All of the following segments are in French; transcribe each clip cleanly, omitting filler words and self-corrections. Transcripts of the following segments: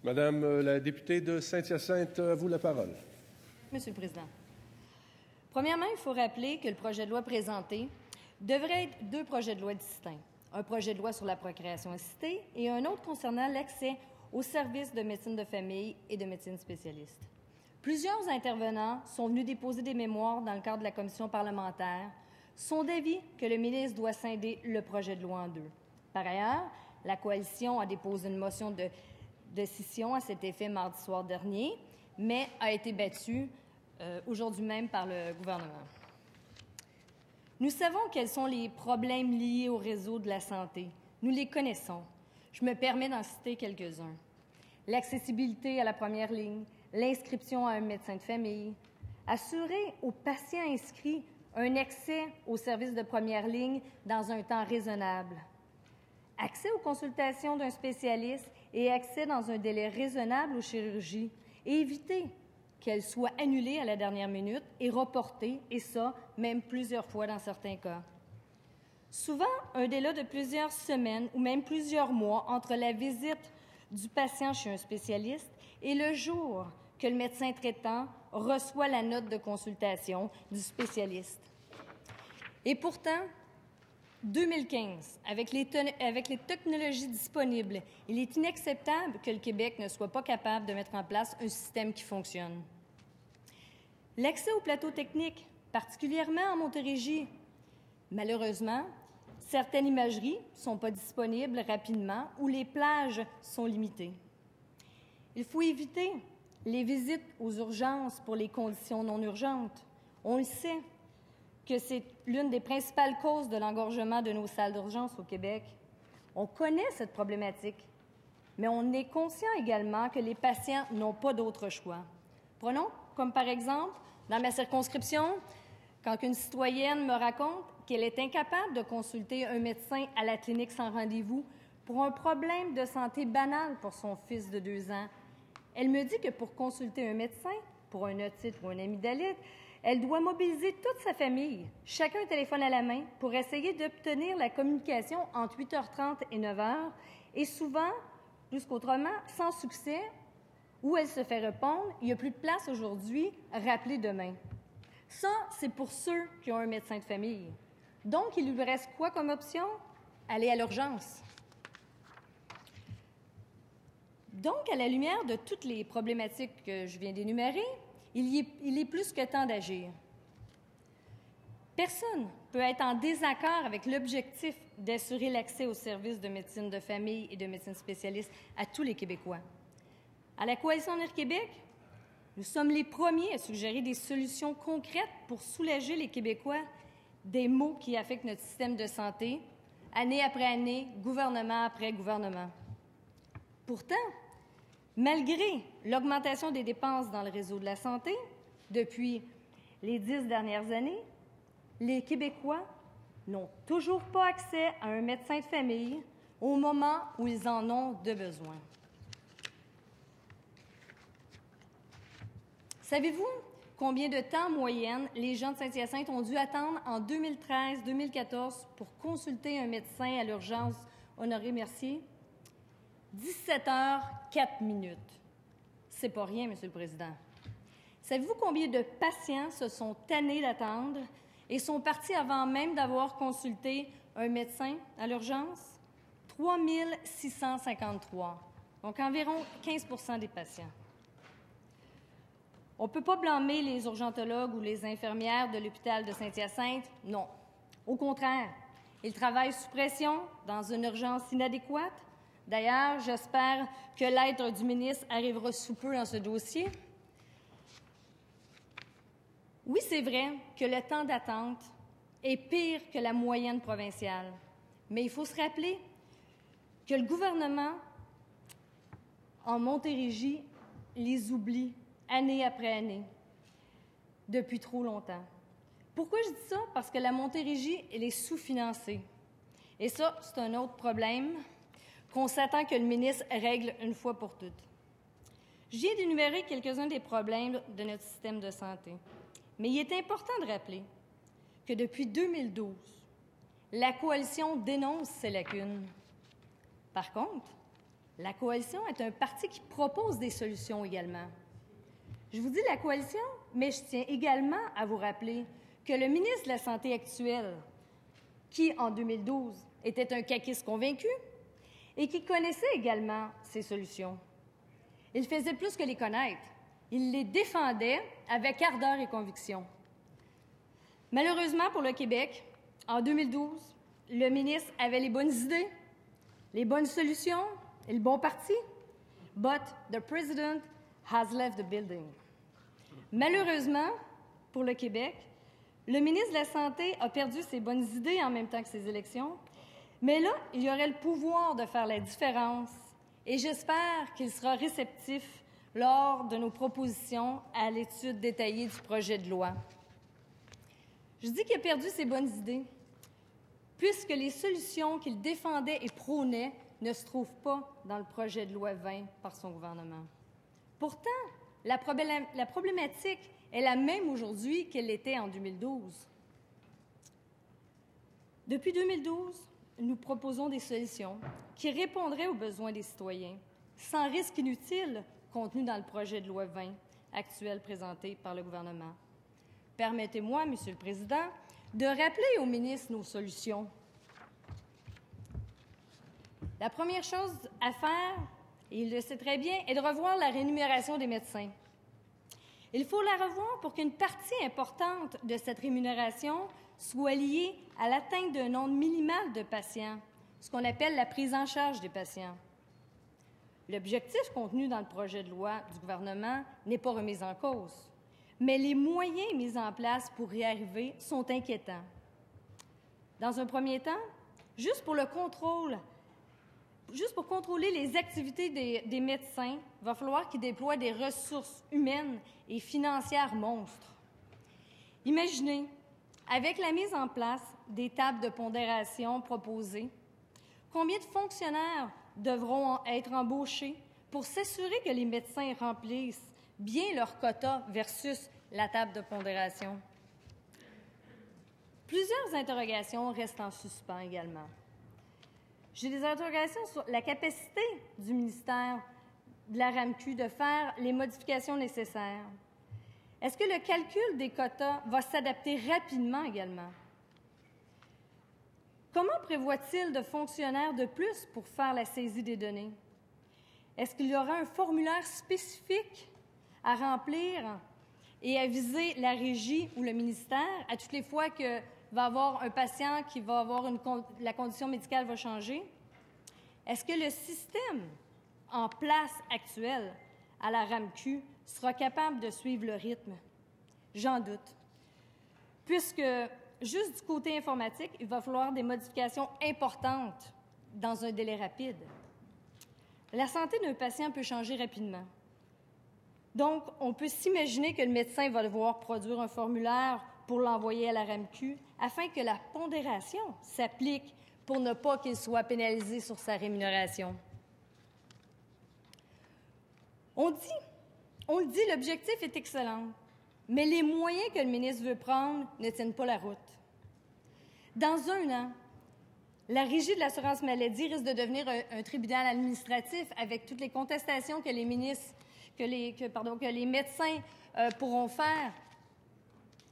Madame la députée de Saint-Hyacinthe, à vous la parole. Monsieur le Président. Premièrement, il faut rappeler que le projet de loi présenté devrait être deux projets de loi distincts. Un projet de loi sur la procréation assistée et un autre concernant l'accès aux services de médecine de famille et de médecine spécialiste. Plusieurs intervenants sont venus déposer des mémoires dans le cadre de la commission parlementaire, sont d'avis que le ministre doit scinder le projet de loi en deux. Par ailleurs, la coalition a déposé une motion de scission à cet effet mardi soir dernier, mais a été battue aujourd'hui même par le gouvernement. Nous savons quels sont les problèmes liés au réseau de la santé. Nous les connaissons. Je me permets d'en citer quelques-uns. L'accessibilité à la première ligne, l'inscription à un médecin de famille, assurer aux patients inscrits un accès aux services de première ligne dans un temps raisonnable, accès aux consultations d'un spécialiste et accès dans un délai raisonnable aux chirurgies, et éviter qu'elles soient annulées à la dernière minute et reportées, et ça, même plusieurs fois dans certains cas. Souvent, un délai de plusieurs semaines ou même plusieurs mois entre la visite du patient chez un spécialiste et le jour que le médecin traitant reçoit la note de consultation du spécialiste. Et pourtant, 2015, avec les technologies disponibles, il est inacceptable que le Québec ne soit pas capable de mettre en place un système qui fonctionne. L'accès au plateau technique, particulièrement en Montérégie. Malheureusement, certaines imageries ne sont pas disponibles rapidement ou les plages sont limitées. Il faut éviter les visites aux urgences pour les conditions non urgentes. On le sait que c'est l'une des principales causes de l'engorgement de nos salles d'urgence au Québec. On connaît cette problématique, mais on est conscient également que les patients n'ont pas d'autre choix. Prenons comme par exemple, dans ma circonscription, quand une citoyenne me raconte qu'elle est incapable de consulter un médecin à la clinique sans rendez-vous pour un problème de santé banal pour son fils de 2 ans. Elle me dit que pour consulter un médecin, pour un otite ou un amygdalite, elle doit mobiliser toute sa famille, chacun un téléphone à la main, pour essayer d'obtenir la communication entre 8h30 et 9h, et souvent, plus qu'autrement, sans succès, où elle se fait répondre « Il n'y a plus de place aujourd'hui, rappelez demain ». Ça, c'est pour ceux qui ont un médecin de famille. Donc, il lui reste quoi comme option? Aller à l'urgence. Donc, à la lumière de toutes les problématiques que je viens d'énumérer, il est plus que temps d'agir. Personne ne peut être en désaccord avec l'objectif d'assurer l'accès aux services de médecine de famille et de médecine spécialiste à tous les Québécois. À la Coalition Avenir Québec, nous sommes les premiers à suggérer des solutions concrètes pour soulager les Québécois des maux qui affectent notre système de santé, année après année, gouvernement après gouvernement. Pourtant, malgré l'augmentation des dépenses dans le réseau de la santé depuis les 10 dernières années, les Québécois n'ont toujours pas accès à un médecin de famille au moment où ils en ont de besoin. Savez-vous combien de temps en moyenne les gens de Saint-Hyacinthe ont dû attendre en 2013-2014 pour consulter un médecin à l'urgence Honoré-Mercier? 17h, 4 minutes. C'est pas rien, Monsieur le Président. Savez-vous combien de patients se sont tannés d'attendre et sont partis avant même d'avoir consulté un médecin à l'urgence? 3 653, donc environ 15% des patients. On ne peut pas blâmer les urgentologues ou les infirmières de l'hôpital de Saint-Hyacinthe, non. Au contraire, ils travaillent sous pression, dans une urgence inadéquate. D'ailleurs, j'espère que l'aide du ministre arrivera sous peu dans ce dossier. Oui, c'est vrai que le temps d'attente est pire que la moyenne provinciale, mais il faut se rappeler que le gouvernement en Montérégie les oublie année après année, depuis trop longtemps. Pourquoi je dis ça? Parce que la Montérégie, elle est sous-financée. Et ça, c'est un autre problème qu'on s'attend que le ministre règle une fois pour toutes. Je viens d'énumérer quelques-uns des problèmes de notre système de santé. Mais il est important de rappeler que depuis 2012, la Coalition dénonce ces lacunes. Par contre, La coalition est un parti qui propose des solutions également. Je vous dis la coalition, mais je tiens également à vous rappeler que le ministre de la Santé actuel, qui, en 2012, était un caquiste convaincu et qui connaissait également ces solutions. Il faisait plus que les connaître. Il les défendait avec ardeur et conviction. Malheureusement pour le Québec, en 2012, le ministre avait les bonnes idées, les bonnes solutions et le bon parti. But the president has left the building. Malheureusement pour le Québec, le ministre de la Santé a perdu ses bonnes idées en même temps que ses élections, mais là, il y aurait le pouvoir de faire la différence et j'espère qu'il sera réceptif lors de nos propositions à l'étude détaillée du projet de loi. Je dis qu'il a perdu ses bonnes idées, puisque les solutions qu'il défendait et prônait ne se trouvent pas dans le projet de loi 20 par son gouvernement. Pourtant, la problématique est la même aujourd'hui qu'elle l'était en 2012. Depuis 2012, nous proposons des solutions qui répondraient aux besoins des citoyens, sans risque inutile contenu dans le projet de loi 20 actuel présenté par le gouvernement. Permettez-moi, Monsieur le Président, de rappeler au ministre nos solutions. La première chose à faire, et il le sait très bien, est de revoir la rémunération des médecins. Il faut la revoir pour qu'une partie importante de cette rémunération soit liée à l'atteinte d'un nombre minimal de patients, ce qu'on appelle la prise en charge des patients. L'objectif contenu dans le projet de loi du gouvernement n'est pas remis en cause, mais les moyens mis en place pour y arriver sont inquiétants. Dans un premier temps, juste pour contrôler les activités des médecins, il va falloir qu'ils déploient des ressources humaines et financières monstres. Imaginez, avec la mise en place des tables de pondération proposées, combien de fonctionnaires devront être embauchés pour s'assurer que les médecins remplissent bien leur quota versus la table de pondération? Plusieurs interrogations restent en suspens également. J'ai des interrogations sur la capacité du ministère de la RAMQ de faire les modifications nécessaires. Est-ce que le calcul des quotas va s'adapter rapidement également? Comment prévoit-il de fonctionnaires de plus pour faire la saisie des données? Est-ce qu'il y aura un formulaire spécifique à remplir et à viser la régie ou le ministère à toutes les fois que va avoir un patient qui va avoir la condition médicale va changer? Est-ce que le système en place actuel à la RAMQ sera capable de suivre le rythme? J'en doute. Puisque, juste du côté informatique, il va falloir des modifications importantes dans un délai rapide. La santé d'un patient peut changer rapidement. Donc, on peut s'imaginer que le médecin va devoir produire un formulaire pour l'envoyer à la RAMQ afin que la pondération s'applique pour ne pas qu'il soit pénalisé sur sa rémunération. On le dit, l'objectif est excellent, mais les moyens que le ministre veut prendre ne tiennent pas la route. Dans 1 an, la Régie de l'assurance maladie risque de devenir un tribunal administratif avec toutes les contestations que les médecins pourront faire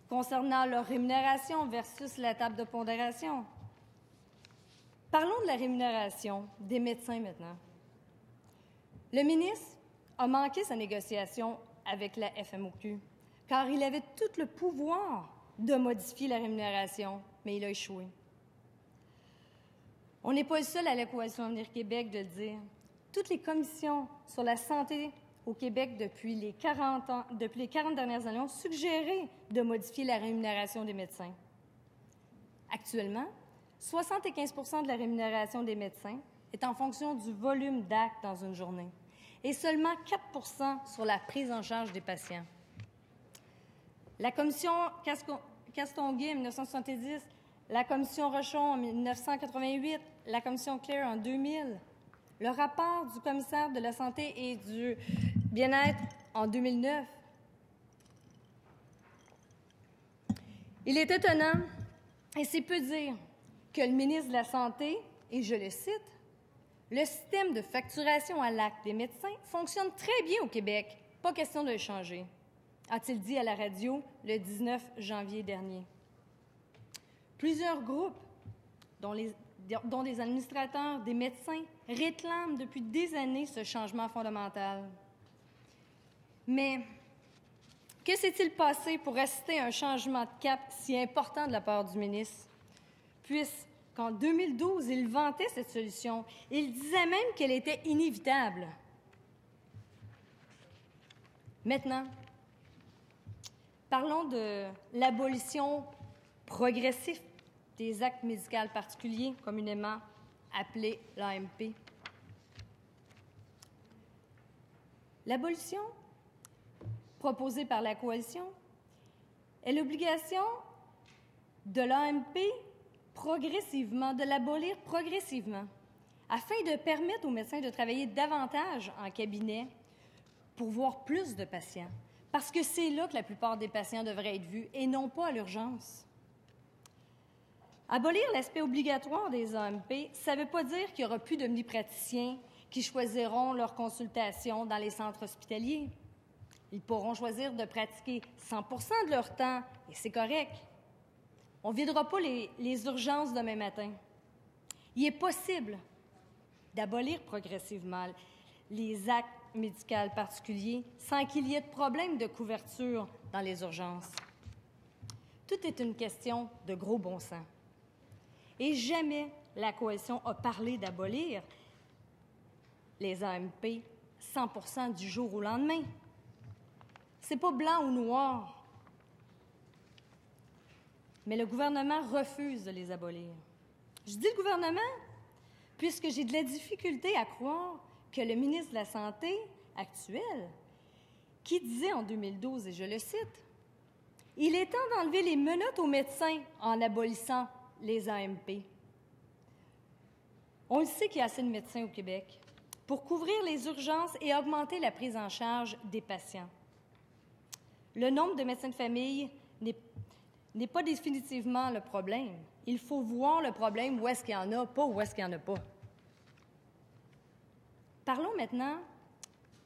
concernant leur rémunération versus la table de pondération. Parlons de la rémunération des médecins maintenant. Le ministre a manqué sa négociation avec la FMOQ, car il avait tout le pouvoir de modifier la rémunération, mais il a échoué. On n'est pas le seul à la Coalition Avenir Québec de le dire. Toutes les commissions sur la santé au Québec depuis les 40 dernières années ont suggéré de modifier la rémunération des médecins. Actuellement, 75 % de la rémunération des médecins est en fonction du volume d'actes dans une journée et seulement 4 % sur la prise en charge des patients. La commission Castonguay en 1970, la commission Rochon en 1988, la commission Claire en 2000, le rapport du commissaire de la Santé et du Bien-être en 2009. Il est étonnant, et c'est peu dire, que le ministre de la Santé, et je le cite, « Le système de facturation à l'acte des médecins fonctionne très bien au Québec. Pas question de le changer, a-t-il dit à la radio le 19 janvier dernier. Plusieurs groupes, dont des administrateurs, des médecins, réclament depuis des années ce changement fondamental. Mais que s'est-il passé pour assister à un changement de cap si important de la part du ministre? Puisqu'en 2012, il vantait cette solution. Il disait même qu'elle était inévitable. Maintenant, parlons de l'abolition progressive des actes médicaux particuliers, communément appelés l'AMP. L'abolition proposée par la Coalition est l'obligation de l'AMP progressivement, de l'abolir progressivement, afin de permettre aux médecins de travailler davantage en cabinet pour voir plus de patients, parce que c'est là que la plupart des patients devraient être vus et non pas à l'urgence. Abolir l'aspect obligatoire des AMP, ça ne veut pas dire qu'il n'y aura plus d'omnipraticiens qui choisiront leur consultation dans les centres hospitaliers. Ils pourront choisir de pratiquer 100% de leur temps, et c'est correct. On ne videra pas les urgences demain matin. Il est possible d'abolir progressivement les actes médicaux particuliers sans qu'il y ait de problème de couverture dans les urgences. Tout est une question de gros bon sens. Et jamais la Coalition a parlé d'abolir les AMP 100% du jour au lendemain. C'est pas blanc ou noir. Mais le gouvernement refuse de les abolir. Je dis le gouvernement puisque j'ai de la difficulté à croire que le ministre de la Santé actuel, qui disait en 2012, et je le cite, « Il est temps d'enlever les menottes aux médecins en abolissant les AMP. » On le sait qu'il y a assez de médecins au Québec pour couvrir les urgences et augmenter la prise en charge des patients. Le nombre de médecins de famille n'est pas définitivement le problème. Il faut voir le problème où est-ce qu'il y en a, pas où est-ce qu'il n'y en a pas. Parlons maintenant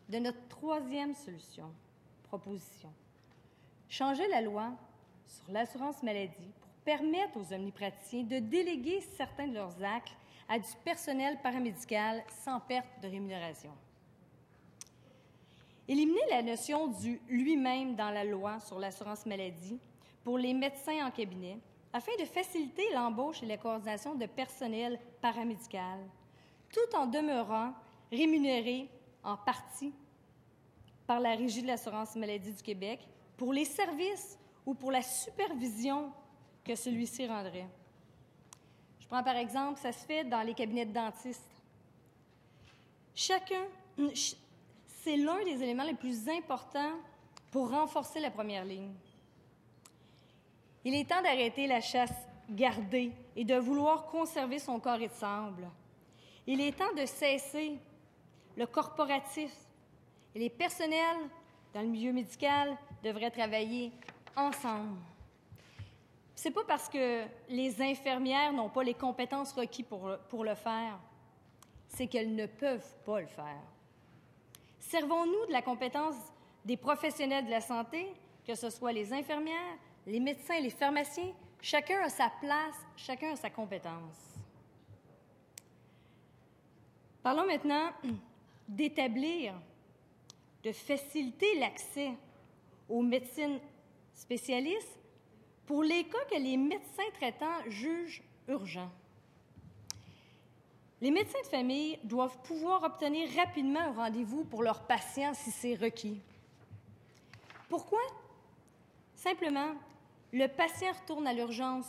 de notre troisième proposition. Changer la loi sur l'assurance maladie pour permettre aux omnipraticiens de déléguer certains de leurs actes à du personnel paramédical sans perte de rémunération. Éliminer la notion du « lui-même » dans la loi sur l'assurance maladie pour les médecins en cabinet afin de faciliter l'embauche et la coordination de personnel paramédical, tout en demeurant rémunéré en partie par la Régie de l'assurance maladie du Québec pour les services ou pour la supervision que celui-ci rendrait. Je prends par exemple, ça se fait dans les cabinets de dentistes. C'est l'un des éléments les plus importants pour renforcer la première ligne. Il est temps d'arrêter la chasse gardée et de vouloir conserver son corps et de sable. Il est temps de cesser le corporatif. Et les personnels dans le milieu médical devraient travailler ensemble. Ce n'est pas parce que les infirmières n'ont pas les compétences requises pour le faire, c'est qu'elles ne peuvent pas le faire. Servons-nous de la compétence des professionnels de la santé, que ce soit les infirmières, les médecins, les pharmaciens, chacun a sa place, chacun a sa compétence. Parlons maintenant d'établir, de faciliter l'accès aux médecines spécialistes pour les cas que les médecins traitants jugent urgents. Les médecins de famille doivent pouvoir obtenir rapidement un rendez-vous pour leurs patients si c'est requis. Pourquoi? Simplement, le patient retourne à l'urgence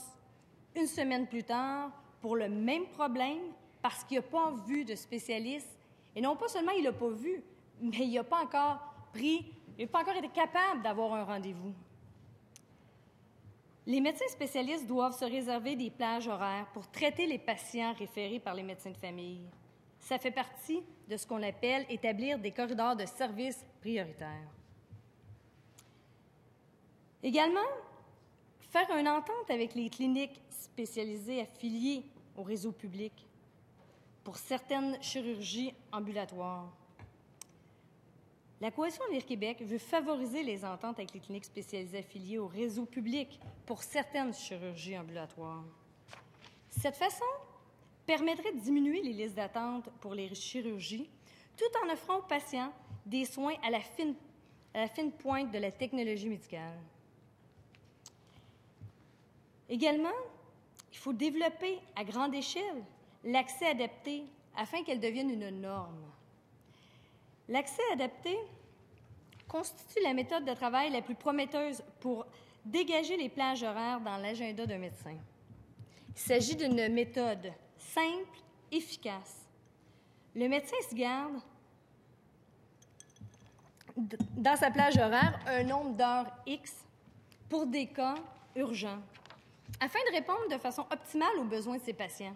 une semaine plus tard pour le même problème parce qu'il n'a pas vu de spécialiste. Et non pas seulement il ne l'a pas vu, mais il n'a pas encore été capable d'avoir un rendez-vous. Les médecins spécialistes doivent se réserver des plages horaires pour traiter les patients référés par les médecins de famille. Ça fait partie de ce qu'on appelle établir des corridors de services prioritaires. Également, faire une entente avec les cliniques spécialisées affiliées au réseau public pour certaines chirurgies ambulatoires. La Coalition Avenir Québec veut favoriser les ententes avec les cliniques spécialisées affiliées au réseau public pour certaines chirurgies ambulatoires. Cette façon permettrait de diminuer les listes d'attente pour les chirurgies, tout en offrant aux patients des soins à la fine pointe de la technologie médicale. Également, il faut développer à grande échelle l'accès adapté afin qu'elle devienne une norme. L'accès adapté constitue la méthode de travail la plus prometteuse pour dégager les plages horaires dans l'agenda d'un médecin. Il s'agit d'une méthode simple, efficace. Le médecin se garde dans sa plage horaire un nombre d'heures X pour des cas urgents, afin de répondre de façon optimale aux besoins de ses patients.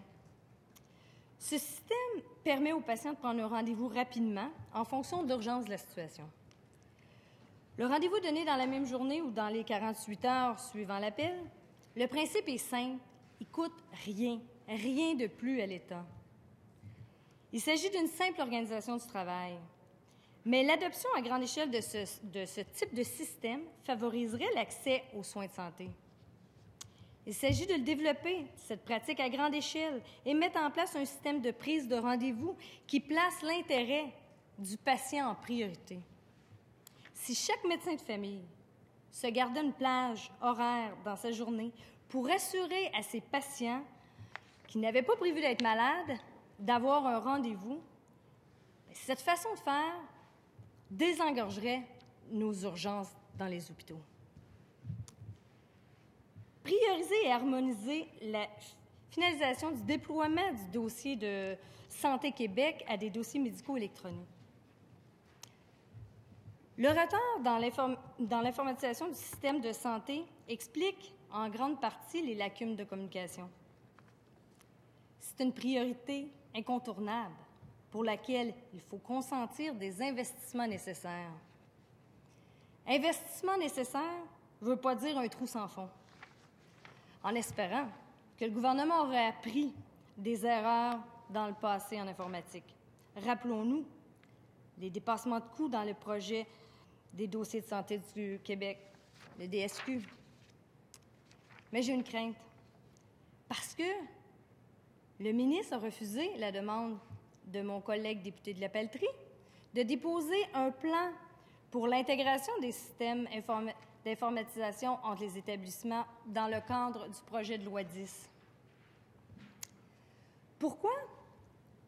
Ce système permet aux patients de prendre un rendez-vous rapidement en fonction de l'urgence de la situation. Le rendez-vous donné dans la même journée ou dans les 48 heures suivant l'appel, le principe est simple, il ne coûte rien de plus à l'État. Il s'agit d'une simple organisation du travail, mais l'adoption à grande échelle de ce type de système favoriserait l'accès aux soins de santé. Il s'agit de le développer, cette pratique à grande échelle, et mettre en place un système de prise de rendez-vous qui place l'intérêt du patient en priorité. Si chaque médecin de famille se gardait une plage horaire dans sa journée pour assurer à ses patients qui n'avaient pas prévu d'être malades d'avoir un rendez-vous, cette façon de faire désengorgerait nos urgences dans les hôpitaux. Prioriser et harmoniser la finalisation du déploiement du dossier de Santé Québec à des dossiers médicaux électroniques. Le retard dans l'informatisation du système de santé explique en grande partie les lacunes de communication. C'est une priorité incontournable pour laquelle il faut consentir des investissements nécessaires. Investissement nécessaire ne veut pas dire un trou sans fond. En espérant que le gouvernement aurait appris des erreurs dans le passé en informatique. Rappelons-nous les dépassements de coûts dans le projet des dossiers de santé du Québec, le DSQ. Mais j'ai une crainte, parce que le ministre a refusé la demande de mon collègue député de la Pelletrie de déposer un plan pour l'intégration des systèmes d'informatisation entre les établissements dans le cadre du projet de loi 10. Pourquoi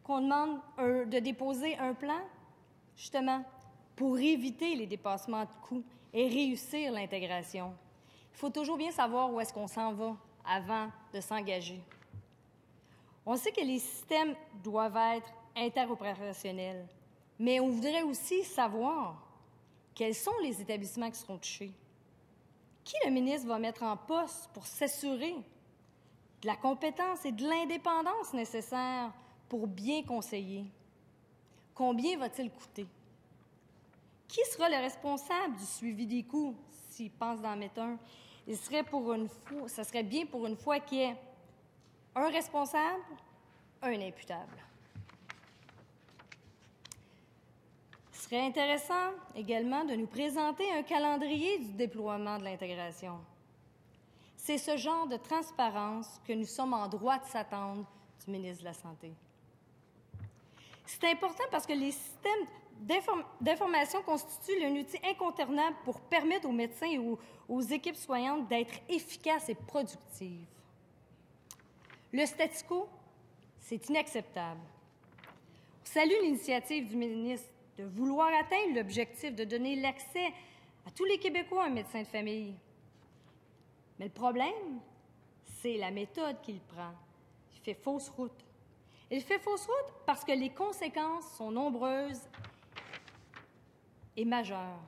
qu'on demande de déposer un plan? Justement, pour éviter les dépassements de coûts et réussir l'intégration. Il faut toujours bien savoir où est-ce qu'on s'en va avant de s'engager. On sait que les systèmes doivent être interopérationnels, mais on voudrait aussi savoir quels sont les établissements qui seront touchés. Qui le ministre va mettre en poste pour s'assurer de la compétence et de l'indépendance nécessaires pour bien conseiller? Combien va-t-il coûter? Qui sera le responsable du suivi des coûts s'il pense d'en mettre un? Ça serait bien pour une fois qu'il y ait un responsable, un imputable. Il serait intéressant également de nous présenter un calendrier du déploiement de l'intégration. C'est ce genre de transparence que nous sommes en droit de s'attendre du ministre de la Santé. C'est important parce que les systèmes d'information constituent un outil incontournable pour permettre aux médecins et aux équipes soignantes d'être efficaces et productives. Le statu quo, c'est inacceptable. On salue l'initiative du ministre de vouloir atteindre l'objectif de donner l'accès à tous les Québécois à un médecin de famille. Mais le problème, c'est la méthode qu'il prend. Il fait fausse route. Il fait fausse route parce que les conséquences sont nombreuses et majeures.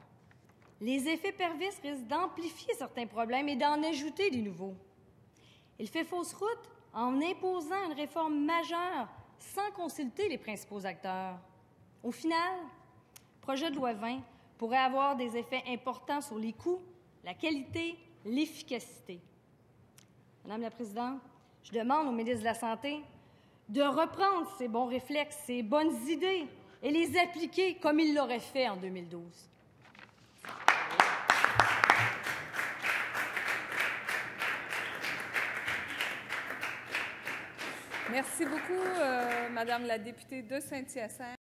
Les effets pervers risquent d'amplifier certains problèmes et d'en ajouter des nouveaux. Il fait fausse route en imposant une réforme majeure sans consulter les principaux acteurs. Au final, le projet de loi 20 pourrait avoir des effets importants sur les coûts, la qualité, l'efficacité. Madame la Présidente, je demande au ministre de la Santé de reprendre ses bons réflexes, ses bonnes idées et les appliquer comme il l'aurait fait en 2012. Merci beaucoup, Madame la députée de Saint-Hyacinthe.